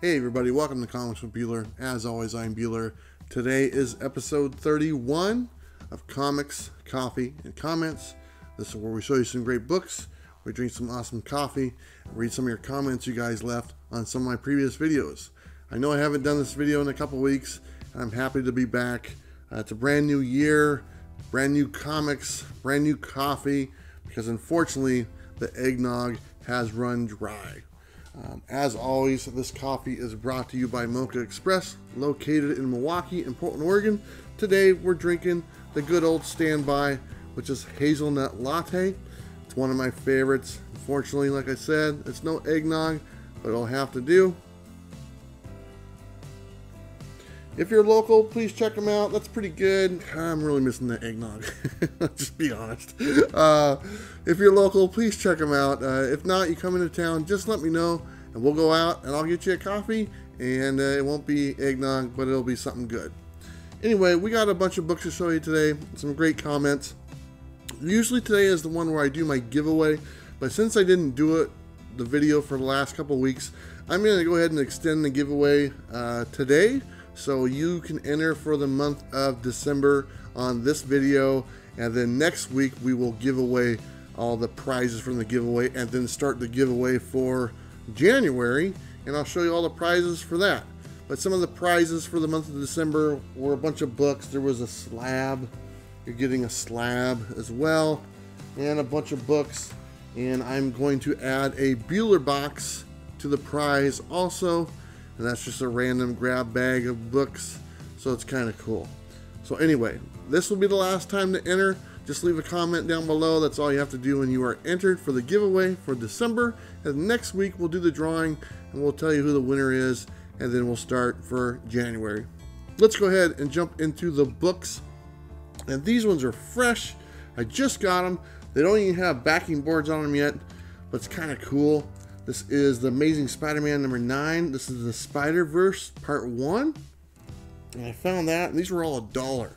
Hey everybody, welcome to Comics with Bueller. As always, I'm Bueller. Today is episode 31 of Comics, Coffee, and Comments. This is where we show you some great books, we drink some awesome coffee, and read some of your comments you guys left on some of my previous videos. I know I haven't done this video in a couple weeks, and I'm happy to be back. It's a brand new year, brand new comics, brand new coffee, because unfortunately the eggnog has run dry. As always, this coffee is brought to you by MOCHA Express, located in Milwaukee and Portland, Oregon. Today we're drinking the good old standby, which is hazelnut latte. It's one of my favorites. Unfortunately, like I said, it's no eggnog, but it'll have to do. If you're local, please check them out. That's pretty good. I'm really missing the eggnog. Just be honest. If you're local, please check them out. If not, you come into town, just let me know, and we'll go out, and I'll get you a coffee, and it won't be eggnog, but it'll be something good. Anyway, we got a bunch of books to show you today. Some great comments. Usually today is the one where I do my giveaway, but since I didn't do the video for the last couple weeks, I'm going to go ahead and extend the giveaway today. So you can enter for the month of December on this video, and then next week we will give away all the prizes from the giveaway, and then start the giveaway for January, and I'll show you all the prizes for that. But some of the prizes for the month of December were a bunch of books. There was a slab. You're getting a slab as well, and a bunch of books, and I'm going to add a Bueller box to the prize also. And that's just a random grab bag of books, so it's kind of cool. So anyway, this will be the last time to enter. Just leave a comment down below. That's all you have to do when you are entered for the giveaway for December. And next week we'll do the drawing, and we'll tell you who the winner is, and then we'll start for January. Let's go ahead and jump into the books. And these ones are fresh. I just got them. They don't even have backing boards on them yet, but it's kind of cool. This is the Amazing Spider-Man number 9. This is the Spider-Verse Part 1. And I found that, and these were all $1.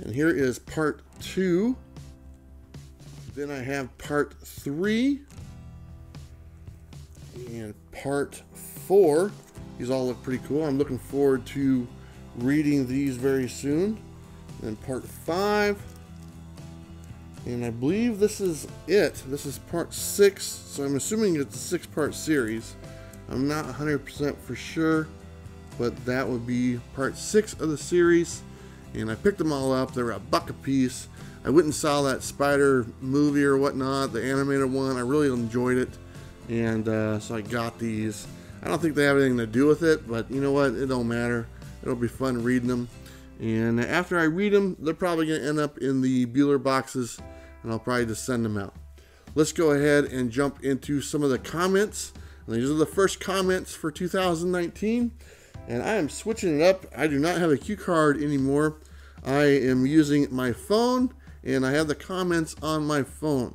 And here is Part 2. Then I have Part 3. And Part 4. These all look pretty cool. I'm looking forward to reading these very soon. And then Part 5. And I believe this is it. This is part 6, so I'm assuming it's a 6-part series. I'm not 100% for sure, but that would be part 6 of the series. And I picked them all up. They were $1 a piece. I went and saw that Spider movie or whatnot, the animated one. I really enjoyed it, and so I got these. I don't think they have anything to do with it, but you know what? It don't matter. It'll be fun reading them. And after I read them, they're probably going to end up in the Bueller boxes, and I'll probably just send them out. Let's go ahead and jump into some of the comments. And these are the first comments for 2019. And I am switching it up. I do not have a cue card anymore. I am using my phone, and I have the comments on my phone.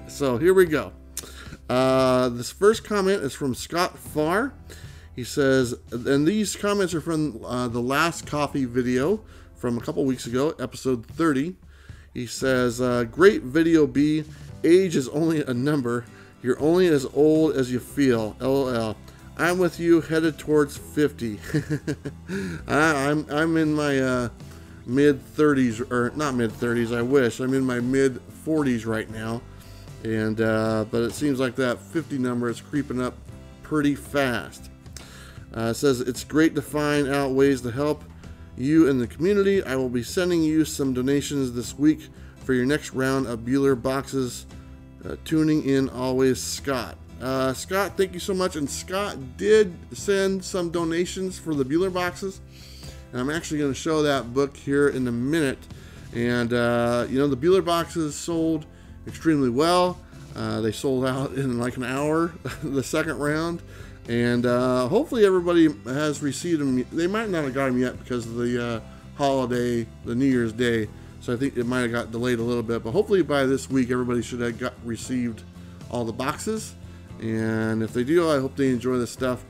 So here we go. This first comment is from Scott Farr. He says, and these comments are from the last coffee video from a couple weeks ago, episode 30. He says, great video, B. Age is only a number. You're only as old as you feel. LOL. I'm with you, headed towards 50. I'm in my mid-30s, or not mid-30s, I wish. I'm in my mid-40s right now. And but it seems like that 50 number is creeping up pretty fast. It says, it's great to find out ways to help you in the community. I will be sending you some donations this week for your next round of Bueller boxes. Tuning in always, Scott. Scott, thank you so much. And Scott did send some donations for the Bueller boxes. And I'm actually going to show that book here in a minute. And, you know, the Bueller boxes sold extremely well. They sold out in like an hour, the second round. And hopefully everybody has received them. They might not have got them yet because of the holiday, the New Year's Day. So I think it might have got delayed a little bit. But hopefully by this week, everybody should have received all the boxes. And if they do, I hope they enjoy the stuff.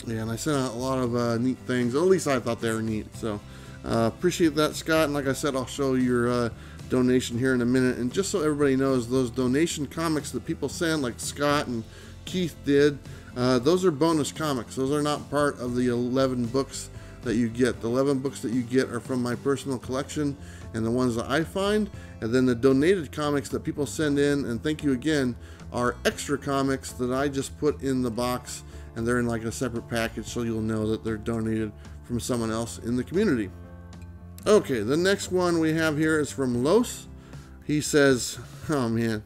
And I sent out a lot of neat things. At least I thought they were neat. So appreciate that, Scott. And like I said, I'll show your donation here in a minute. And just so everybody knows, those donation comics that people send, like Scott and Keith did. Those are bonus comics. Those are not part of the 11 books that you get. The 11 books that you get are from my personal collection and the ones that I find. And then the donated comics that people send in, and thank you again, are extra comics that I just put in the box, and they're in like a separate package, so you'll know that they're donated from someone else in the community. Okay, the next one we have here is from Los. He says, oh man,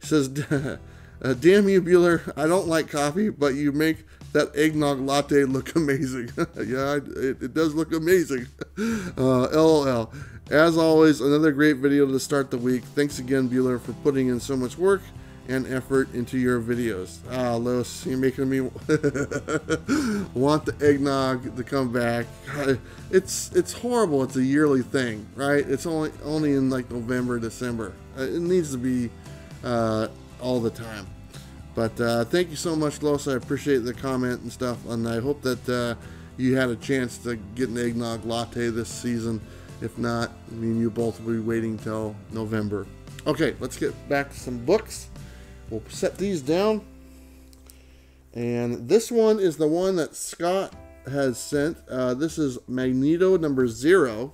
he says, damn you, Bueller, I don't like coffee, but you make that eggnog latte look amazing. Yeah, it does look amazing. LOL. As always, another great video to start the week. Thanks again, Bueller, for putting in so much work and effort into your videos. Los, you're making me want the eggnog to come back. It's horrible. It's a yearly thing, right? It's only in like November, December. It needs to be all the time. But thank you so much, Los. I appreciate the comment and stuff, and I hope that you had a chance to get an eggnog latte this season. If not, I mean, you both will be waiting till November. Okay, let's get back to some books. We'll set these down. And this one is the one that Scott has sent. This is Magneto number 0.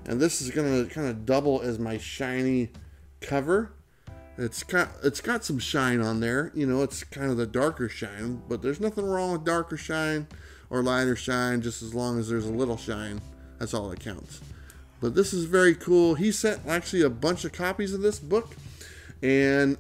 And this is going to kind of double as my shiny cover. It's got some shine on there. You know, it's kind of the darker shine. But there's nothing wrong with darker shine or lighter shine, just as long as there's a little shine. That's all that counts. But this is very cool. He sent actually a bunch of copies of this book. And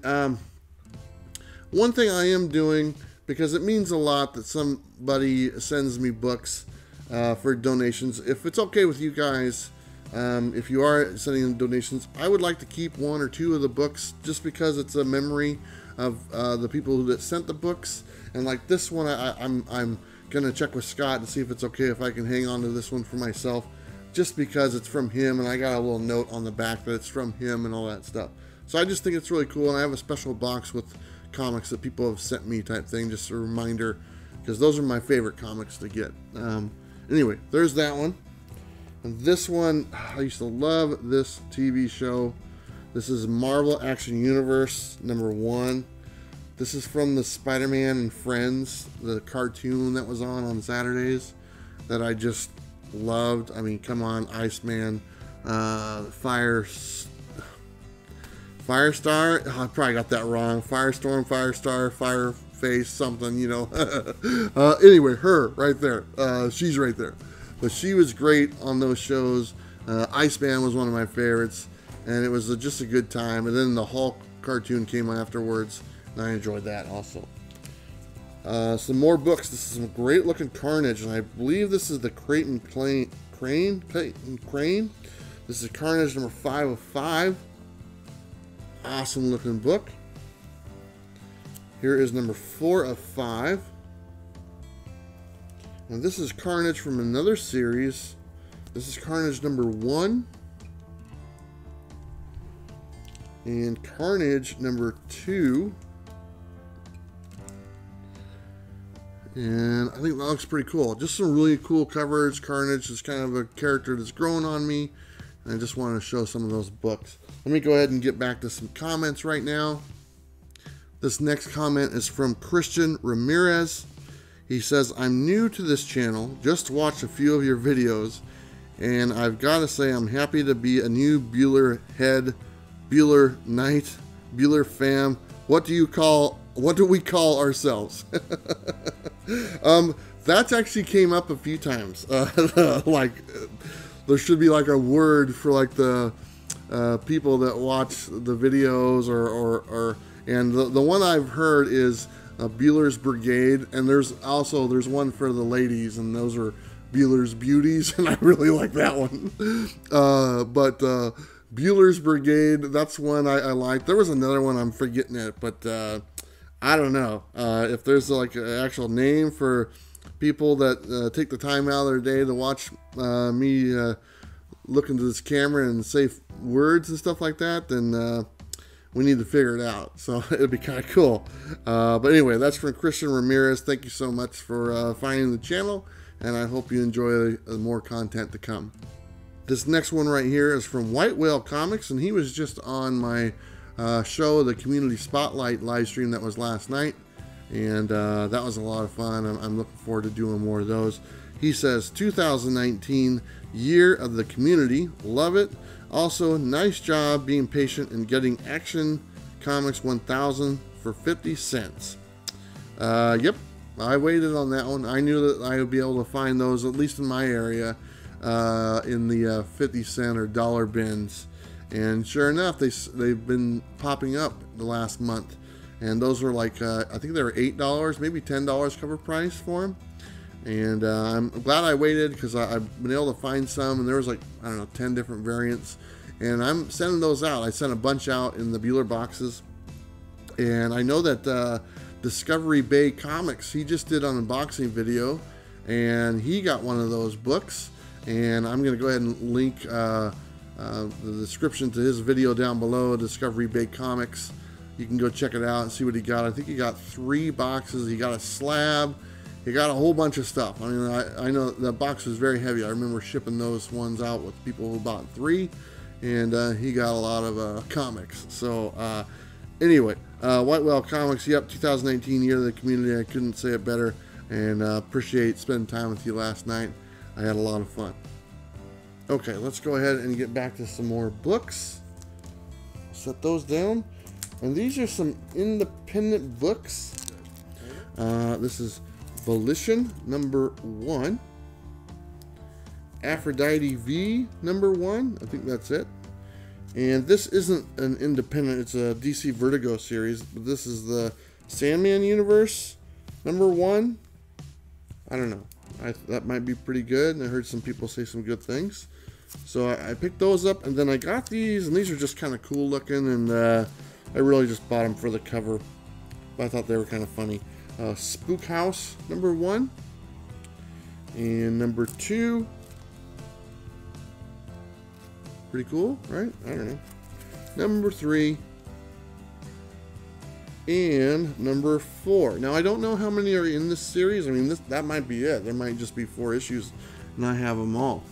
one thing I am doing, because it means a lot that somebody sends me books for donations. If it's okay with you guys, if you are sending in donations, I would like to keep 1 or 2 of the books just because it's a memory of the people that sent the books. And like this one, I'm going to check with Scott and see if it's okay if I can hang on to this one for myself, just because it's from him, and I got a little note on the back that it's from him and all that stuff. So I just think it's really cool, and I have a special box with comics that people have sent me type thing, just a reminder, because those are my favorite comics to get. Anyway, there's that one. And this one, I used to love this TV show. This is Marvel Action Universe number 1. This is from the Spider-Man and Friends, the cartoon that was on Saturdays that I just loved. I mean, come on, Iceman, Firestar. Oh, I probably got that wrong. Firestorm, Firestar, Fireface, something, you know. Anyway, her right there. She's right there. But she was great on those shows. Iceman was one of my favorites, and it was just a good time. And then the Hulk cartoon came afterwards, and I enjoyed that also. Some more books. This is some great looking Carnage, and I believe this is the Creighton Crane. This is Carnage number 5 of 5. Awesome looking book. Here is number 4 of 5. And this is Carnage from another series. This is Carnage number 1. And Carnage number 2. And I think that looks pretty cool. Just some really cool covers. Carnage is kind of a character that's growing on me, and I just want to show some of those books. Let me go ahead and get back to some comments right now. This next comment is from Christian Ramirez. He says, I'm new to this channel, just watched a few of your videos, and I've got to say I'm happy to be a new Bueller head, Bueller Knight, Bueller fam. What do we call ourselves? That's actually came up a few times. Like, there should be like a word for like the people that watch the videos, and the one I've heard is Bueller's Brigade, and there's one for the ladies, and those are Bueller's Beauties, and I really like that one. But Bueller's Brigade, that's one I like. There was another one, I'm forgetting it, but I don't know if there's like an actual name for people that take the time out of their day to watch me look into this camera and say words and stuff like that, then we need to figure it out. So it'd be kind of cool. But anyway, that's from Christian Ramirez. Thank you so much for finding the channel, and I hope you enjoy more content to come. This next one right here is from White Whale Comics, and he was just on my show, the Community Spotlight live stream that was last night. and that was a lot of fun. I'm looking forward to doing more of those. He says 2019 year of the community, love it. Also, nice job being patient and getting Action Comics 1000 for 50 cents. Yep, I waited on that one. I knew that I would be able to find those, at least in my area, in the 50 cent or dollar bins. And sure enough, they've been popping up the last month. And those were like, I think they were $8, maybe $10 cover price for them. And I'm glad I waited, because I've been able to find some, and there was like, I don't know, 10 different variants. And I'm sending those out. I sent a bunch out in the Bueller boxes. And I know that DiscoveryBayComics, he just did an unboxing video, and he got one of those books. And I'm going to go ahead and link the description to his video down below, DiscoveryBayComics. You can go check it out and see what he got. I think he got 3 boxes. He got a slab. He got a whole bunch of stuff. I mean, I know the box was very heavy. I remember shipping those ones out with people who bought 3, and he got a lot of comics. So anyway, White Whale Comics, yep, 2019 year of the community. I couldn't say it better, and appreciate spending time with you last night. I had a lot of fun. Okay, let's go ahead and get back to some more books. Set those down. And these are some independent books. This is Volition #1, Aphrodite V #1, I think that's it. And this isn't an independent, it's a DC Vertigo series, but this is the Sandman universe #1. I don't know, that might be pretty good, and I heard some people say some good things. So I picked those up, and then I got these, and these are just kind of cool looking, and I really just bought them for the cover, but I thought they were kind of funny. Spook House #1, and #2, pretty cool, right? I don't know. #3, and #4. Now I don't know how many are in this series. I mean, that might be it. There might just be 4 issues, and I have them all.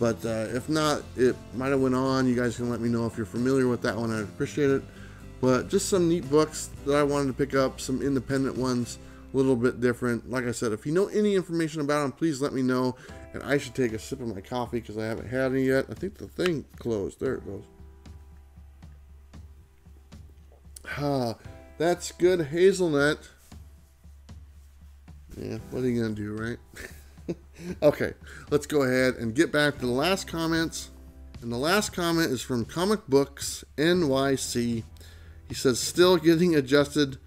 But if not, it might have went on. You guys can let me know if you're familiar with that one. I'd appreciate it. But just some neat books that I wanted to pick up, some independent ones, a little bit different. Like I said, if you know any information about them, please let me know. And I should take a sip of my coffee because I haven't had any yet. I think the thing closed. There it goes. Ah, that's good hazelnut. Yeah, what are you going to do, right? Okay, let's go ahead and get back to the last comments. And the last comment is from Comic Books NYC. He says, still getting adjusted,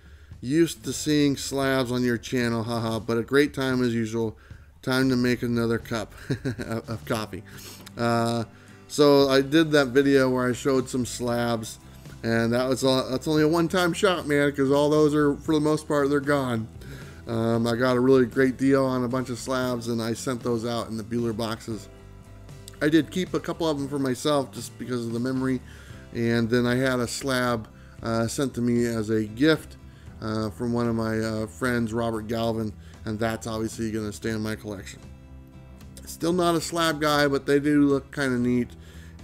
used to seeing slabs on your channel, haha, but a great time as usual. Time to make another cup of coffee. So I did that video where I showed some slabs, and that's only a one-time shot, man, because all those are, for the most part, they're gone. I got a really great deal on a bunch of slabs, and I sent those out in the Bueller boxes. I did keep a couple of them for myself just because of the memory, and then I had a slab sent to me as a gift from one of my friends, Robert Galvin, and that's obviously going to stay in my collection. Still not a slab guy, but they do look kind of neat,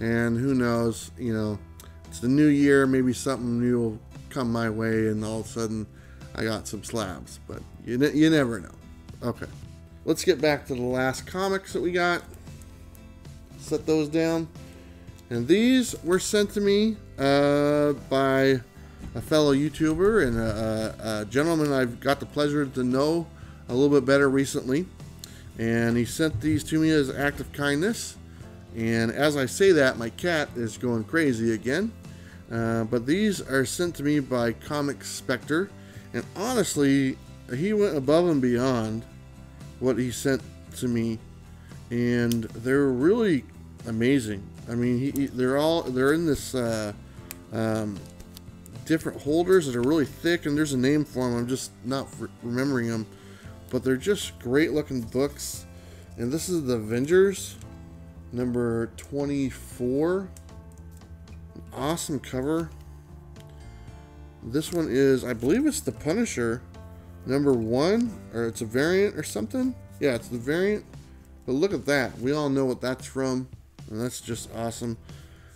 and who knows, you know, it's the new year, maybe something new will come my way, and all of a sudden I got some slabs, but you never know. Okay, let's get back to the last comics that we got. Set those down, and these were sent to me by a fellow YouTuber and a gentleman I've got the pleasure to know a little bit better recently, and he sent these to me as an act of kindness. And as I say that, my cat is going crazy again. But these are sent to me by Comic Spectre, and honestly, he went above and beyond what he sent to me, and they're really amazing. I mean, they're in this different holders that are really thick, and there's a name for them. I'm just not remembering them, but they're just great looking books. And this is the Avengers number 24. Awesome cover. This one is, I believe it's the Punisher number 1, or it's a variant or something. Yeah, it's the variant. But look at that. We all know what that's from, and that's just awesome.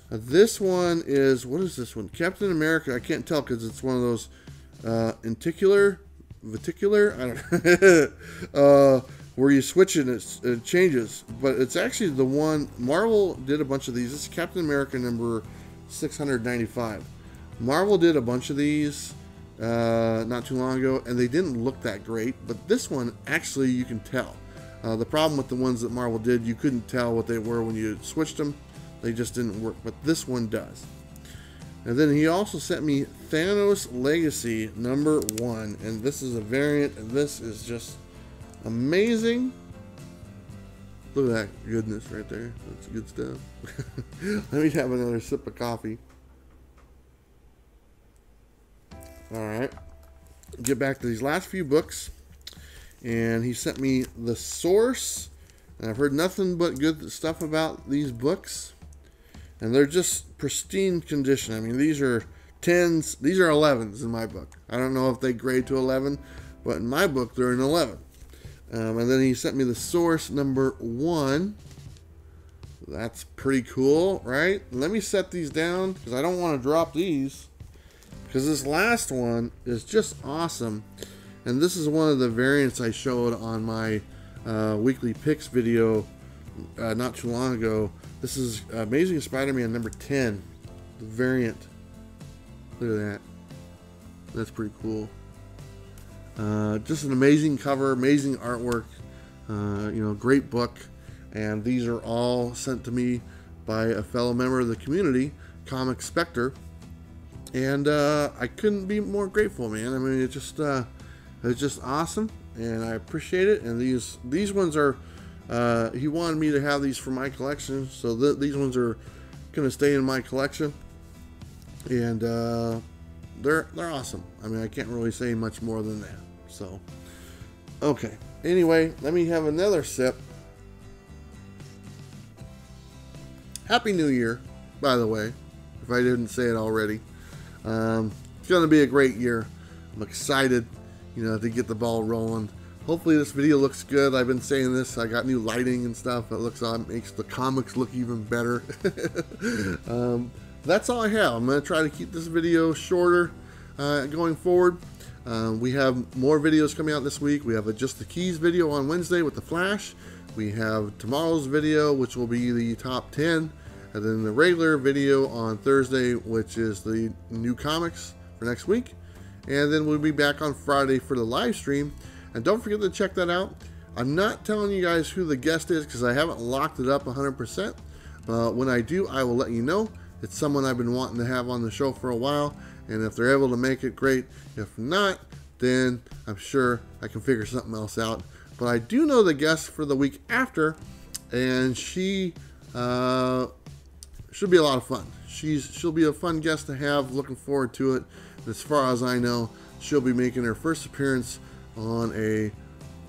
This one is, what is this one? Captain America. I can't tell because it's one of those lenticular Viticular, I don't know, where you switch it, it changes. But it's actually the one, Marvel did a bunch of these. This is Captain America number 695. Marvel did a bunch of these not too long ago, and they didn't look that great. But this one, actually, you can tell. The problem with the ones that Marvel did, you couldn't tell what they were when you switched them. They just didn't work, but this one does. And then he also sent me Thanos Legacy number 1, and this is a variant, and this is just amazing. Look at that goodness right there. That's good stuff. Let me have another sip of coffee. Alright, get back to these last few books. And he sent me The Source. And I've heard nothing but good stuff about these books. And they're just pristine condition. I mean, these are 10s. These are 11s in my book. I don't know if they grade to 11, but in my book, they're an 11. And then he sent me The Source number 1. That's pretty cool, right? Let me set these down because I don't want to drop these. Because this last one is just awesome. And this is one of the variants I showed on my weekly picks video not too long ago. This is Amazing Spider-Man number 10, the variant. Look at that. That's pretty cool. Just an amazing cover, amazing artwork. You know, great book. And these are all sent to me by a fellow member of the community, Comic Spectre. And I couldn't be more grateful, man. I mean, it's just awesome, and I appreciate it. And these ones are, he wanted me to have these for my collection, so these ones are gonna stay in my collection, and they're awesome. I mean, I can't really say much more than that. So, okay. Anyway, let me have another sip. Happy New Year, by the way, if I didn't say it already. It's gonna be a great year. I'm excited, you know, to get the ball rolling. Hopefully this video looks good. I've been saying this. I got new lighting and stuff. It looks makes the comics look even better. That's all I have. I'm going to try to keep this video shorter going forward. We have more videos coming out this week. We have a Just the Keys video on Wednesday with the Flash. We have tomorrow's video, which will be the top 10. And then the regular video on Thursday, which is the new comics for next week. And then we'll be back on Friday for the live stream. And don't forget to check that out. I'm not telling you guys who the guest is because I haven't locked it up 100%. When I do, I will let you know. It's someone I've been wanting to have on the show for a while. And if they're able to make it, great. If not, then I'm sure I can figure something else out. But I do know the guest for the week after. And she should be a lot of fun. She'll be a fun guest to have. Looking forward to it. And as far as I know, she'll be making her first appearance on a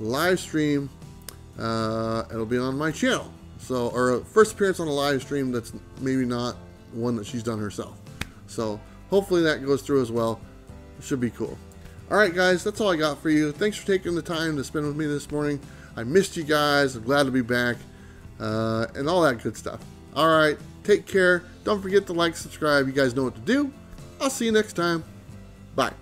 live stream. It'll be on my channel. So, or a first appearance on a live stream that's maybe not one that she's done herself. So hopefully that goes through as well. It should be cool. All right, guys, that's all I got for you. Thanks for taking the time to spend with me this morning. I missed you guys. I'm glad to be back, and all that good stuff. All right, take care. Don't forget to like, subscribe. You guys know what to do. I'll see you next time. Bye.